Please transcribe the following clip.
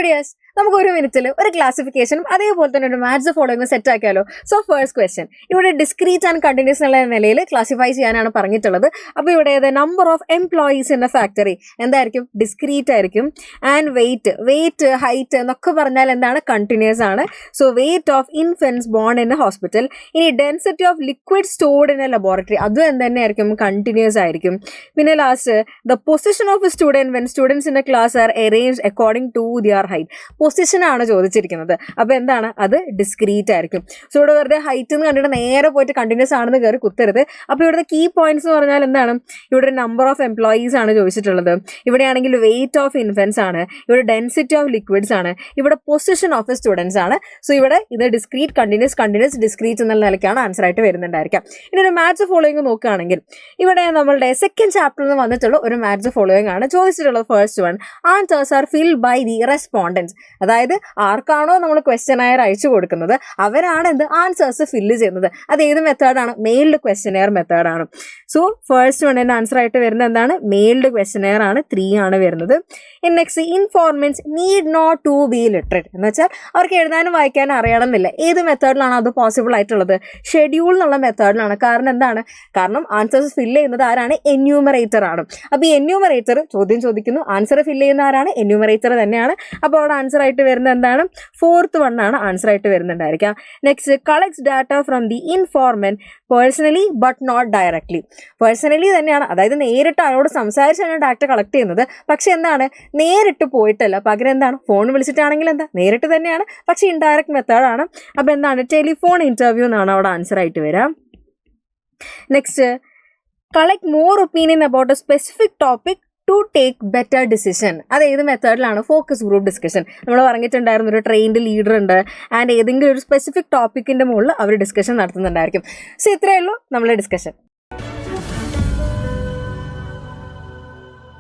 Dears, നമുക്ക് ഒരു മിനിറ്റിൽ ഒരു ക്ലാസിഫിക്കേഷനും അതേപോലെ തന്നെ ഒരു മാച്ച് ഫോളോയിങ് സെറ്റ് ആക്കിയാലോ. സോ ഫസ്റ്റ് ക്വസ്റ്റ്യൻ, ഇവിടെ ഡിസ്ക്രീറ്റ് ആൻഡ് കണ്ടിന്യൂസ് എന്നുള്ള നിലയിൽ ക്ലാസിഫൈ ചെയ്യാനാണ് പറഞ്ഞിട്ടുള്ളത്. അപ്പോൾ ഇവിടെ number of employees in a factory എന്തായിരിക്കും? ഡിസ്ക്രീറ്റ് ആയിരിക്കും. ആൻഡ് വെയിറ്റ് ഹൈറ്റ് എന്നൊക്കെ പറഞ്ഞാൽ എന്താണ്? കണ്ടിന്യൂസ് ആണ്. So weight of infants born in a hospital. ഇനി density of liquid stored in a laboratory, അതും എന്ത് തന്നെയായിരിക്കും? കണ്ടിന്യൂസ് ആയിരിക്കും. പിന്നെ last, the position of a student when students in A class are arranged according to their height. പൊസിഷനാണ് ചോദിച്ചിരിക്കുന്നത്. അപ്പോൾ എന്താണ്? അത് ഡിസ്ക്രീറ്റ് ആയിരിക്കും. സോ ഇവിടെ വെറുതെ ഹൈറ്റ് എന്ന് കണ്ടിട്ട് നേരെ പോയിട്ട് കണ്ടിന്യൂസ് ആണെന്ന് കയറി കുത്തരുത്. അപ്പോൾ ഇവിടുത്തെ കീ പോയിന്റ്സ് എന്ന് പറഞ്ഞാൽ എന്താണ്? ഇവിടെ നമ്പർ ഓഫ് എംപ്ലോയീസ് ആണ് ചോദിച്ചിട്ടുള്ളത്. ഇവിടെയാണെങ്കിൽ വെയിറ്റ് ഓഫ് ഇൻഫൻസ് ആണ്. ഇവിടെ ഡെൻസിറ്റി ഓഫ് ലിക്വിഡ്സ് ആണ്. ഇവിടെ പൊസിഷൻ ഓഫ് സ്റ്റുഡൻസ് ആണ്. സോ ഇവിടെ ഇത് ഡിസ്ക്രീറ്റ്, കണ്ടിന്യൂസ്, ഡിസ്ക്രീറ്റ് എന്നുള്ള നിലയ്ക്കാണ് ആൻസർ ആയിട്ട് വരുന്നുണ്ടായിരിക്കാം. ഇനി ഒരു മാച്ച് ഫോളോയിങ് നോക്കുകയാണെങ്കിൽ ഇവിടെ നമ്മളുടെ സെക്കൻഡ് ചാപ്റ്ററിൽ നിന്ന് വന്നിട്ടുള്ള ഒരു മാച്ച് ഫോളോയിങ് ആണ് ചോദിച്ചിട്ടുള്ളത്. First one, answers are filled by the respondents. അതായത് ആർക്കാണോ നമ്മൾ ക്വസ്റ്റ്യനെയർ അയച്ചു കൊടുക്കുന്നത് അവരാണ് ആൻസേഴ്സ് ഫില്ല് ചെയ്യുന്നത്. അത് ഏത് മെത്തേഡാണ്? മെയിൽഡ് ക്വസ്റ്റ്യനെയർ മെത്തേഡാണ്. സോ ഫസ്റ്റ് വണ്ണിൻ്റെ ആൻസർ ആയിട്ട് വരുന്നത് എന്താണ്? മെയിൽഡ് ക്വസ്റ്റ്യനെയർ ആണ്. 3 ആണ് വരുന്നത്. Next, informants need not to be literate എന്ന് വെച്ചാൽ അവർക്ക് എഴുതാനും വായിക്കാനും അറിയണമെന്നില്ല. ഏത് മെത്തേഡിലാണ് അത് പോസിബിൾ ആയിട്ടുള്ളത്? ഷെഡ്യൂൾ എന്നുള്ള മെത്തേഡിലാണ്. കാരണം എന്താണ്? കാരണം ആൻസേഴ്സ് ഫില്ല് ചെയ്യുന്നത് ആരാണ്? എന്യൂമറേറ്റർ ആണ്. അപ്പോൾ ഈ എന്യൂമറേറ്റർ ചോദ്യം ചോദിക്കുന്നു, ആൻസർ ഫില്ല് ചെയ്യുന്ന ആരാണ്? എന്യൂമറേറ്റർ തന്നെയാണ്. അപ്പോൾ അവിടെ ആൻസർ ആയിട്ട് വരുന്നത് എന്താണ്? 4th വണ്ണാണ് ആൻസർ ആയിട്ട് വരുന്നുണ്ടായിരിക്കാം. Next, collects data from the informant personally but not directly. Personally തന്നെയാണ്, അതായത് നേരിട്ട് അയാളോട് സംസാരിച്ചാണ് ഡാറ്റ കളക്ട് ചെയ്യുന്നത്. പക്ഷെ എന്താണ്? നേരിട്ട് പോയിട്ടല്ല, പകരം എന്താണ്? ഫോൺ വിളിച്ചിട്ടാണെങ്കിൽ എന്താ? നേരിട്ട് തന്നെയാണ്, പക്ഷെ ഇൻഡയറക്റ്റ് മെത്തേഡാണ്. അപ്പോൾ എന്താണ്? ടെലിഫോൺ ഇൻ്റർവ്യൂ എന്നാണ് അവിടെ ആൻസർ ആയിട്ട് വരാം. Next, collect more opinion about a specific topic to take better decision. അത് ഏത് മെത്തേഡിലാണ്? Focus group discussion. നമ്മൾ പറഞ്ഞിട്ടുണ്ടായിരുന്നു ഒരു ട്രെയിൻഡ് ലീഡർ ഉണ്ട് ആൻഡ് ഏതെങ്കിലും ഒരു സ്പെസിഫിക് ടോപ്പിക്കിൻ്റെ മുകളിൽ അവർ ഡിസ്കഷൻ നടത്തുന്നുണ്ടായിരിക്കും. സോ ഇത്രയേ ഉള്ളൂ നമ്മളെ ഡിസ്കഷൻ.